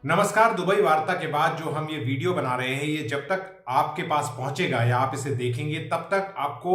नमस्कार। दुबई वार्ता के बाद जो हम ये वीडियो बना रहे हैं, ये जब तक आपके पास पहुंचेगा या आप इसे देखेंगे तब तक आपको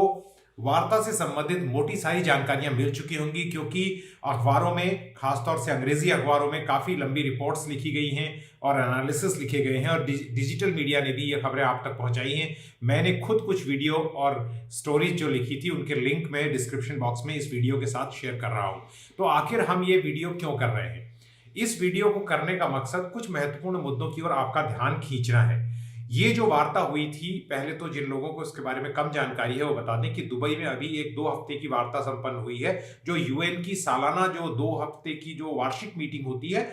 वार्ता से संबंधित मोटी सारी जानकारियां मिल चुकी होंगी, क्योंकि अखबारों में, खासतौर से अंग्रेजी अखबारों में काफी लंबी रिपोर्ट्स लिखी गई हैं और एनालिसिस लिखे गए हैं और डिजिटल मीडिया ने भी ये खबरें आप तक पहुंचाई हैं। मैंने खुद कुछ वीडियो और स्टोरीज जो लिखी थी उनके लिंक मैं डिस्क्रिप्शन बॉक्स में इस वीडियो के साथ शेयर कर रहा हूं। तो आखिर हम ये वीडियो क्यों कर रहे हैं? इस वीडियो को करने का मकसद कुछ महत्वपूर्ण मुद्दों की ओर आपका ध्यान खींचना है। ये जो वार्ता हुई थी, पहले तो जिन लोगों को इसके बारे में कम जानकारी है वो बता दें कि दुबई में अभी एक 2 हफ्ते की वार्ता संपन्न हुई है, जो यूएन की सालाना जो 2 हफ्ते की जो वार्षिक मीटिंग होती है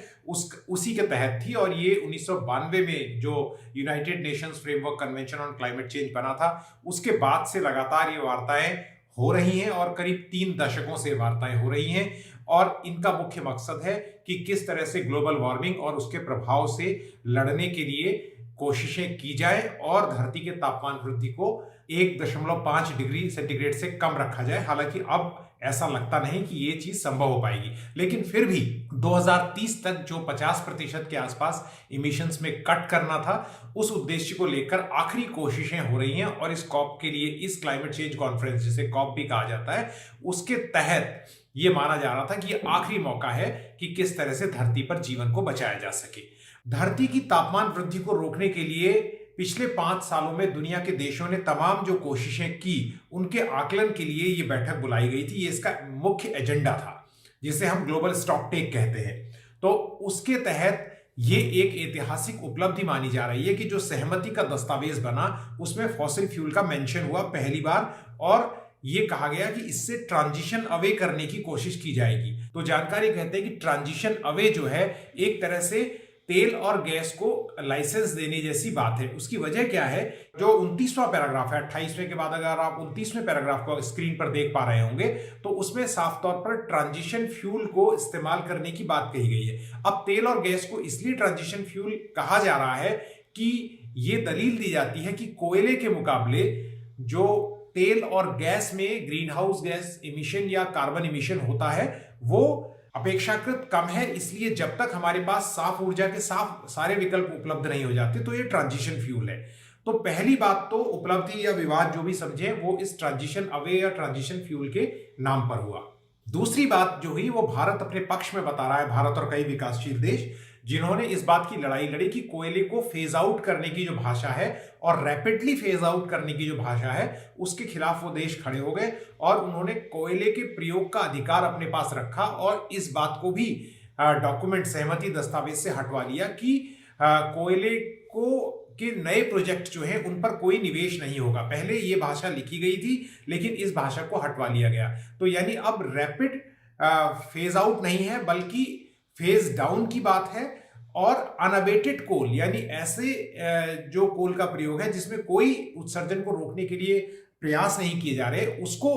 उसी के तहत थी। और ये 1992 में जो United Nations framework convention on climate change बना था, उसके बाद से लगातार ये वार्ताएं हो रही हैं और करीब 3 दशकों से वार्ताएं हो रही हैं। और इनका मुख्य मकसद है कि किस तरह से ग्लोबल वार्मिंग और उसके प्रभाव से लड़ने के लिए कोशिशें की जाए और धरती के तापमान वृद्धि को 1.5 डिग्री सेंटीग्रेड से कम रखा जाए। हालांकि अब ऐसा लगता नहीं कि ये चीज संभव हो पाएगी, लेकिन फिर भी 2030 तक जो 50% के आसपास इमिशंस में कट करना था, उस उद्देश्य को लेकर आखिरी कोशिशें हो रही हैं। और इस कॉप के लिए, इस क्लाइमेट चेंज कॉन्फ्रेंस जिसे कॉप भी कहा जाता है, उसके तहत ये माना जा रहा था कि ये आखिरी मौका है कि किस तरह से धरती पर जीवन को बचाया जा सके। धरती की तापमान वृद्धि को रोकने के लिए पिछले 5 सालों में दुनिया के देशों ने तमाम जो कोशिशें की, उनके आकलन के लिए ये बैठक बुलाई गई थी। ये इसका मुख्य एजेंडा था, जिसे हम ग्लोबल स्टॉक टेक कहते हैं। तो उसके तहत ये एक ऐतिहासिक उपलब्धि मानी जा रही है कि जो सहमति का दस्तावेज बना, उसमें फॉसिल फ्यूल का मेंशन हुआ पहली बार, और ये कहा गया कि इससे ट्रांजिशन अवे करने की कोशिश की जाएगी। तो जानकारी कहते हैं कि ट्रांजिशन अवे जो है, एक तरह से तेल और गैस को लाइसेंस देने जैसी बात है। उसकी वजह क्या है? जो 29वां पैराग्राफ है, 28वें के बाद अगर आप 29वें पैराग्राफ को स्क्रीन पर देख पा रहे होंगे, तो उसमें साफ तौर पर ट्रांजिशन फ्यूल को इस्तेमाल करने की बात कही गई है। अब तेल और गैस को इसलिए ट्रांजिशन फ्यूल कहा जा रहा है कि ये दलील दी जाती है कि कोयले के मुकाबले जो तेल और गैस में ग्रीन हाउस गैस इमिशन या कार्बन इमिशन होता है, वो अपेक्षाकृत कम है। इसलिए जब तक हमारे पास साफ ऊर्जा के सारे विकल्प उपलब्ध नहीं हो जाते, तो ये ट्रांजिशन फ्यूल है। तो पहली बात तो उपलब्धि या विवाद जो भी समझे, वो इस ट्रांजिशन अवे या ट्रांजिशन फ्यूल के नाम पर हुआ। दूसरी बात जो हुई, वो भारत अपने पक्ष में बता रहा है, भारत और कई विकासशील देश, जिन्होंने इस बात की लड़ाई लड़ी कि कोयले को फेज आउट करने की जो भाषा है और रैपिडली फेज आउट करने की जो भाषा है, उसके खिलाफ वो देश खड़े हो गए और उन्होंने कोयले के प्रयोग का अधिकार अपने पास रखा और इस बात को भी डॉक्यूमेंट, सहमति दस्तावेज से हटवा लिया कि कोयले के नए प्रोजेक्ट जो हैं उन पर कोई निवेश नहीं होगा। पहले ये भाषा लिखी गई थी, लेकिन इस भाषा को हटवा लिया गया। तो यानी अब रैपिड फेज आउट नहीं है, बल्कि फेज डाउन की बात है। और अनअबेटेड कोल, यानी ऐसे जो कोल का प्रयोग है जिसमें कोई उत्सर्जन को रोकने के लिए प्रयास नहीं किए जा रहे, उसको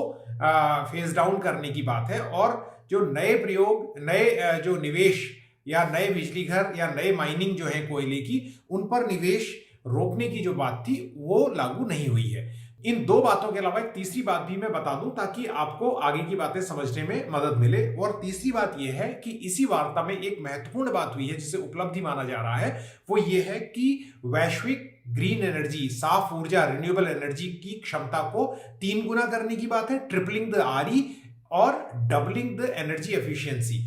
फेज डाउन करने की बात है। और जो नए प्रयोग, नए जो निवेश या नए बिजली घर या नए माइनिंग जो है कोयले की, उन पर निवेश रोकने की जो बात थी, वो लागू नहीं हुई है। इन 2 बातों के अलावा एक तीसरी बात भी मैं बता दूं, ताकि आपको आगे की बातें समझने में मदद मिले। और तीसरी बात यह है कि इसी वार्ता में एक महत्वपूर्ण बात हुई है जिसे उपलब्धि माना जा रहा है, वो ये है कि वैश्विक ग्रीन एनर्जी, साफ ऊर्जा, रिन्यूएबल एनर्जी की क्षमता को 3 गुना करने की बात है, ट्रिपलिंग द आरई और doubling the energy efficiency.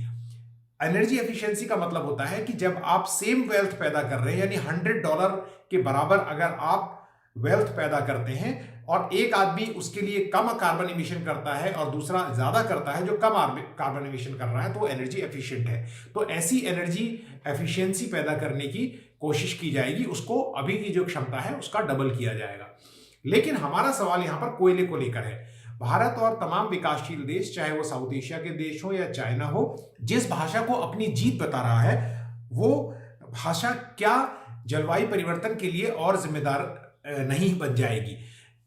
Energy efficiency का मतलब होता है कि जब आप सेम वेल्थ पैदा कर रहे हैं, यानी $100 के बराबर अगर आप वेल्थ पैदा करते हैं और एक आदमी उसके लिए कम कार्बन इमिशन करता है और दूसरा ज्यादा करता है जो कम कार्बन इमिशन कर रहा है, तो वो एनर्जी एफिशिएंट है। तो ऐसी एनर्जी एफिशिएंसी पैदा करने की कोशिश की जाएगी, उसको अभी की जो क्षमता है उसका डबल किया जाएगा। लेकिन हमारा सवाल यहां पर कोयले को लेकर है। भारत और तमाम विकासशील देश, चाहे वो साउथ एशिया के देश हो या चाइना हो, जिस भाषा को अपनी जीत बता रहा है, वो भाषा क्या जलवायु परिवर्तन के लिए और जिम्मेदार नहीं बन जाएगी?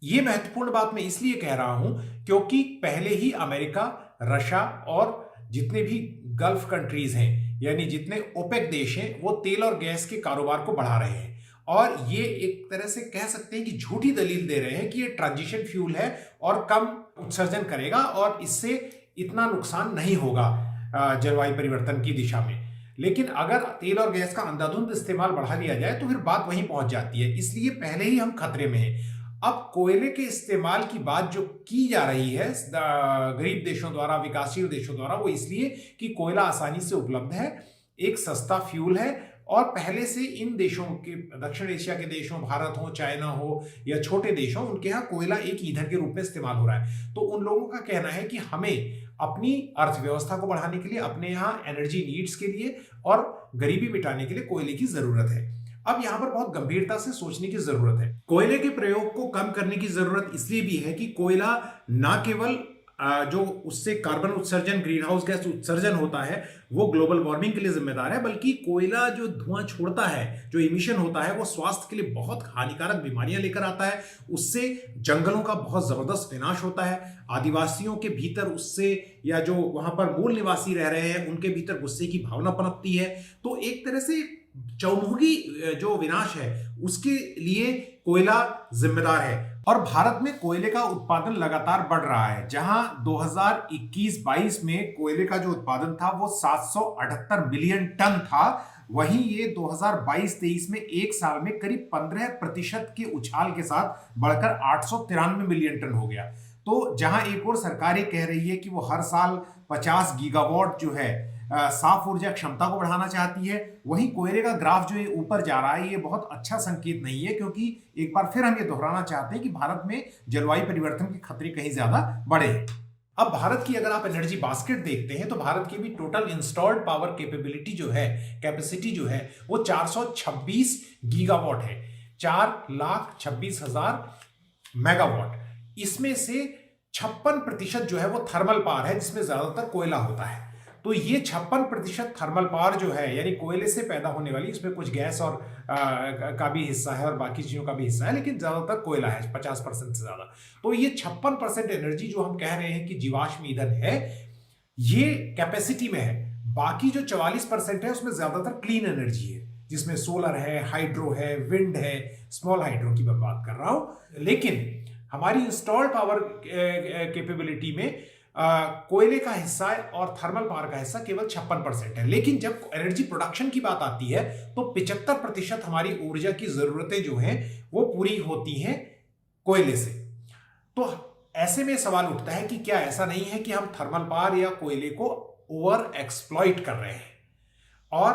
ये महत्वपूर्ण बात मैं इसलिए कह रहा हूं क्योंकि पहले ही अमेरिका, रशिया और जितने भी गल्फ कंट्रीज हैं, यानी जितने ओपेक देश हैं, वो तेल और गैस के कारोबार को बढ़ा रहे हैं। और ये एक तरह से कह सकते हैं कि झूठी दलील दे रहे हैं कि ये ट्रांजिशन फ्यूल है और कम उत्सर्जन करेगा और इससे इतना नुकसान नहीं होगा जलवायु परिवर्तन की दिशा में। लेकिन अगर तेल और गैस का अंधाधुंध इस्तेमाल बढ़ा दिया जाए तो फिर बात वहीं पहुंच जाती है, इसलिए पहले ही हम खतरे में हैं। अब कोयले के इस्तेमाल की बात जो की जा रही है गरीब देशों द्वारा, विकासशील देशों द्वारा, वो इसलिए कि कोयला आसानी से उपलब्ध है, एक सस्ता फ्यूल है, और पहले से इन देशों के, दक्षिण एशिया के देशों, भारत हो, चाइना हो या छोटे देश हो, उनके यहाँ कोयला एक ईंधन के रूप में इस्तेमाल हो रहा है। तो उन लोगों का कहना है कि हमें अपनी अर्थव्यवस्था को बढ़ाने के लिए, अपने यहाँ एनर्जी नीड्स के लिए और गरीबी मिटाने के लिए कोयले की जरूरत है। अब यहां पर बहुत गंभीरता से सोचने की जरूरत है। कोयले के प्रयोग को कम करने की जरूरत इसलिए भी है कि कोयला ना केवल जो उससे कार्बन उत्सर्जन, ग्रीन हाउस गैस उत्सर्जन होता है, वो ग्लोबल वार्मिंग के लिए जिम्मेदार है, बल्कि कोयला जो धुआं छोड़ता है, जो इमिशन होता है, वो स्वास्थ्य के लिए बहुत हानिकारक बीमारियां लेकर आता है। उससे जंगलों का बहुत जबरदस्त विनाश होता है, आदिवासियों के भीतर उससे, या जो वहां पर मूल निवासी रह रहे हैं, उनके भीतर गुस्से की भावना पनपती है। तो एक तरह से चौमुखी जो विनाश है उसके लिए कोयला जिम्मेदार है। और भारत में कोयले का उत्पादन लगातार बढ़ रहा है, जहां 2021-22 में कोयले का जो उत्पादन था वो 778 मिलियन टन था, वहीं ये 2022-23 में एक साल में करीब 15% के उछाल के साथ बढ़कर 893 मिलियन टन हो गया। तो जहां एक और सरकार ये कह रही है कि वो हर साल 50 गीगावाट जो है साफ ऊर्जा क्षमता को बढ़ाना चाहती है, वहीं कोयले का ग्राफ जो ये ऊपर जा रहा है, ये बहुत अच्छा संकेत नहीं है, क्योंकि एक बार फिर हम ये दोहराना चाहते हैं कि भारत में जलवायु परिवर्तन के खतरे कहीं ज्यादा बढ़े। अब भारत की अगर आप एनर्जी बास्केट देखते हैं तो भारत की भी टोटल इंस्टॉल्ड पावर कैपेबिलिटी जो है, कैपेसिटी जो है, वो 426 गीगावाट है, 4,26,000 मेगावाट। इसमें से 56% जो है वो थर्मल पावर है, जिसमें ज्यादातर कोयला होता है। तो ये 56% थर्मल पावर जो है, यानी कोयले से पैदा होने वाली, इसमें कुछ गैस और का भी हिस्सा है और बाकी चीजों का भी हिस्सा है, लेकिन ज्यादातर कोयला है 50% से ज्यादा। तो ये 56% एनर्जी जो हम कह रहे हैं कि जीवाश्म ईंधन है, ये कैपेसिटी में है। बाकी जो 44% है उसमें ज्यादातर क्लीन एनर्जी है, जिसमें सोलर है, हाइड्रो है, विंड है, स्मॉल हाइड्रो की मैं बात कर रहा हूं। लेकिन हमारी इंस्टॉल्ड पावर कैपेबिलिटी में कोयले का हिस्सा और थर्मल पावर का हिस्सा केवल 56% है। लेकिन जब एनर्जी प्रोडक्शन की बात आती है तो 75% हमारी ऊर्जा की जरूरतें जो हैं वो पूरी होती हैं कोयले से। तो ऐसे में सवाल उठता है कि क्या ऐसा नहीं है कि हम थर्मल पावर या कोयले को ओवर एक्सप्लॉइट कर रहे हैं, और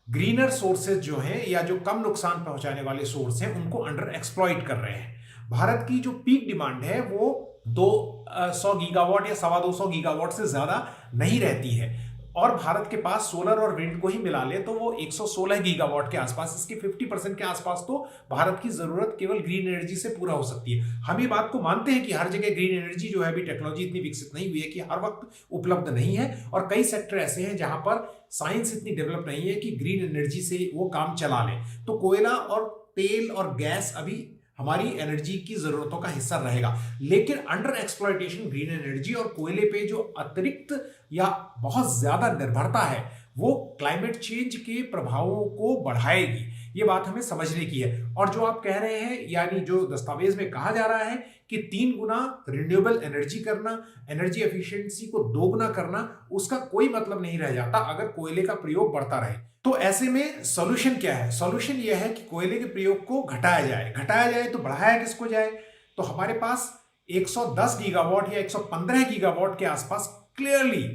ग्रीनर सोर्सेज जो हैं या जो कम नुकसान पहुंचाने वाले सोर्स हैं उनको अंडर एक्सप्लॉइट कर रहे हैं। भारत की जो पीक डिमांड है वो 200 गीगावाट या 225 गीगावाट से ज्यादा नहीं रहती है, और भारत के पास सोलर और विंड को ही मिला ले तो वो 116 गीगावाट के आसपास, इसके 50% के आसपास तो भारत की जरूरत केवल ग्रीन एनर्जी से पूरा हो सकती है। हम ये बात को मानते हैं कि हर जगह ग्रीन एनर्जी जो है, अभी टेक्नोलॉजी इतनी विकसित नहीं हुई है कि हर वक्त उपलब्ध नहीं है, और कई सेक्टर ऐसे हैं जहां पर साइंस इतनी डेवलप नहीं है कि ग्रीन एनर्जी से वो काम चला ले। तो कोयला और तेल और गैस अभी हमारी एनर्जी की जरूरतों का हिस्सा रहेगा, लेकिन अंडर एक्सप्लॉयटेशन ग्रीन एनर्जी और कोयले पे जो अतिरिक्त या बहुत ज्यादा निर्भरता है वो क्लाइमेट चेंज के प्रभावों को बढ़ाएगी। ये बात हमें समझने की है। और जो आप कह रहे हैं, यानी जो दस्तावेज में कहा जा रहा है कि 3 गुना रिन्यूएबल एनर्जी करना, एनर्जी एफिशिएंसी को दोगुना करना, उसका कोई मतलब नहीं रह जाता अगर कोयले का प्रयोग बढ़ता रहे। तो ऐसे में सॉल्यूशन क्या है? सॉल्यूशन यह है कि कोयले के प्रयोग को घटाया जाए। घटाया जाए तो बढ़ाया किसको जाए? तो हमारे पास 110 गीगावाट या 115 गीगावाट के आसपास क्लियरली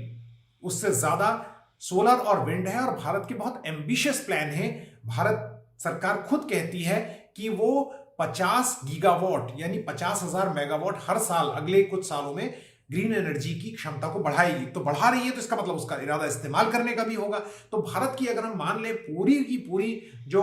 उससे ज्यादा सोलर और विंड है, और भारत के बहुत एम्बिशियस प्लान है। भारत सरकार खुद कहती है कि वो 50 गीगावाट यानी 50,000 मेगावाट हर साल अगले कुछ सालों में ग्रीन एनर्जी की क्षमता को बढ़ाएगी। तो बढ़ा रही है तो इसका मतलब उसका इरादा इस्तेमाल करने का भी होगा। तो भारत की अगर हम मान लें पूरी की पूरी जो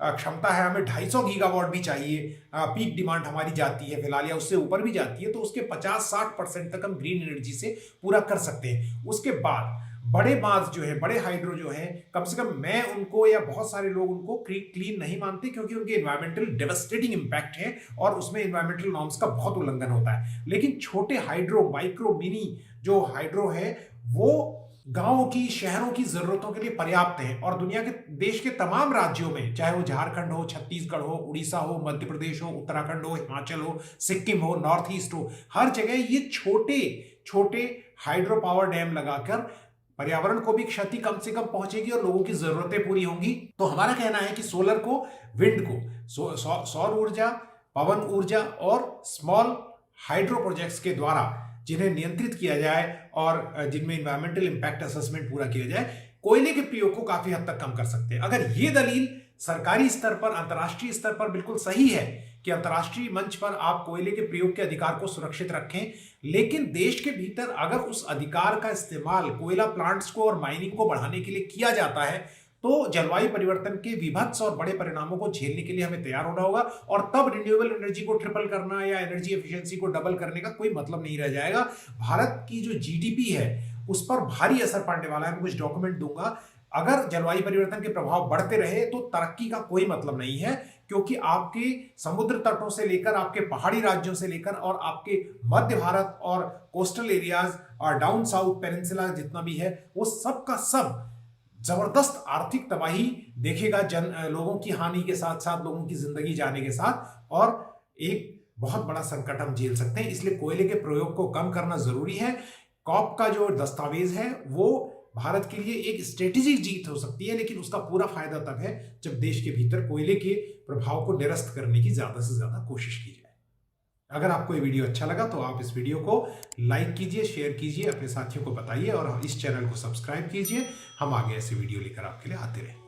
क्षमता है, हमें 250 गीगावाट भी चाहिए, पीक डिमांड हमारी जाती है फिलहाल, या उससे ऊपर भी जाती है, तो उसके 50-60% तक हम ग्रीन एनर्जी से पूरा कर सकते हैं। उसके बाद बड़े बांध जो है, बड़े हाइड्रो जो है, कम से कम मैं उनको या बहुत सारे लोग उनको क्लीन नहीं मानते, क्योंकि उनके इन्वायरमेंटल डेवास्टेटिंग इंपैक्ट है और उसमें इन्वायरमेंटल नॉर्म्स का बहुत उल्लंघन होता है। लेकिन छोटे हाइड्रो, माइक्रो, मिनी जो हाइड्रो है वो गांवों की, शहरों की जरूरतों के लिए पर्याप्त है, और दुनिया के देश के तमाम राज्यों में, चाहे वो झारखंड हो, छत्तीसगढ़ हो, उड़ीसा हो, मध्य प्रदेश हो, उत्तराखंड हो, हिमाचल हो, सिक्किम हो, नॉर्थ ईस्ट हो, हर जगह ये छोटे छोटे हाइड्रो पावर डैम लगाकर पर्यावरण को भी क्षति कम से कम पहुंचेगी और लोगों की जरूरतें पूरी होंगी। तो हमारा कहना है कि सोलर को, विंड को, सौर ऊर्जा, पवन ऊर्जा और स्मॉल हाइड्रो प्रोजेक्ट्स के द्वारा जिन्हें नियंत्रित किया जाए और जिनमें इन्वायरमेंटल इंपैक्ट असेसमेंट पूरा किया जाए, कोयले के प्रयोग को काफी हद तक कम कर सकते हैं। अगर ये दलील सरकारी स्तर पर, अंतर्राष्ट्रीय स्तर पर बिल्कुल सही है कि अंतर्राष्ट्रीय मंच पर आप कोयले के प्रयोग के अधिकार को सुरक्षित रखें, लेकिन देश के भीतर अगर उस अधिकार का इस्तेमाल कोयला प्लांट्स को और माइनिंग को बढ़ाने के लिए किया जाता है, तो जलवायु परिवर्तन के विभत्स और बड़े परिणामों को झेलने के लिए हमें तैयार होना होगा। और तब रिन्यूएबल एनर्जी को ट्रिपल करना या एनर्जी एफिशिएंसी को डबल करने का कोई मतलब नहीं रह जाएगा। भारत की जो जीडीपी है उस पर भारी असर पड़ने वाला है। मैं कुछ डॉक्यूमेंट दूंगा। अगर जलवायु परिवर्तन के प्रभाव बढ़ते रहे तो तरक्की का कोई मतलब नहीं है, क्योंकि आपके समुद्र तटों से लेकर आपके पहाड़ी राज्यों से लेकर और आपके मध्य भारत और कोस्टल एरियाज और डाउन साउथ पेनिनसुला जितना भी है, वो सब का सब जबरदस्त आर्थिक तबाही देखेगा, लोगों की हानि के साथ साथ लोगों की जिंदगी जाने के साथ, और एक बहुत बड़ा संकट हम झेल सकते हैं। इसलिए कोयले के प्रयोग को कम करना जरूरी है। कॉप का जो दस्तावेज है वो भारत के लिए एक स्ट्रेटेजिक जीत हो सकती है, लेकिन उसका पूरा फायदा तब है जब देश के भीतर कोयले के प्रभाव को निरस्त करने की ज्यादा से ज्यादा कोशिश की जाए। अगर आपको ये वीडियो अच्छा लगा तो आप इस वीडियो को लाइक कीजिए, शेयर कीजिए, अपने साथियों को बताइए और इस चैनल को सब्सक्राइब कीजिए। हम आगे ऐसे वीडियो लेकर आपके लिए आते रहें।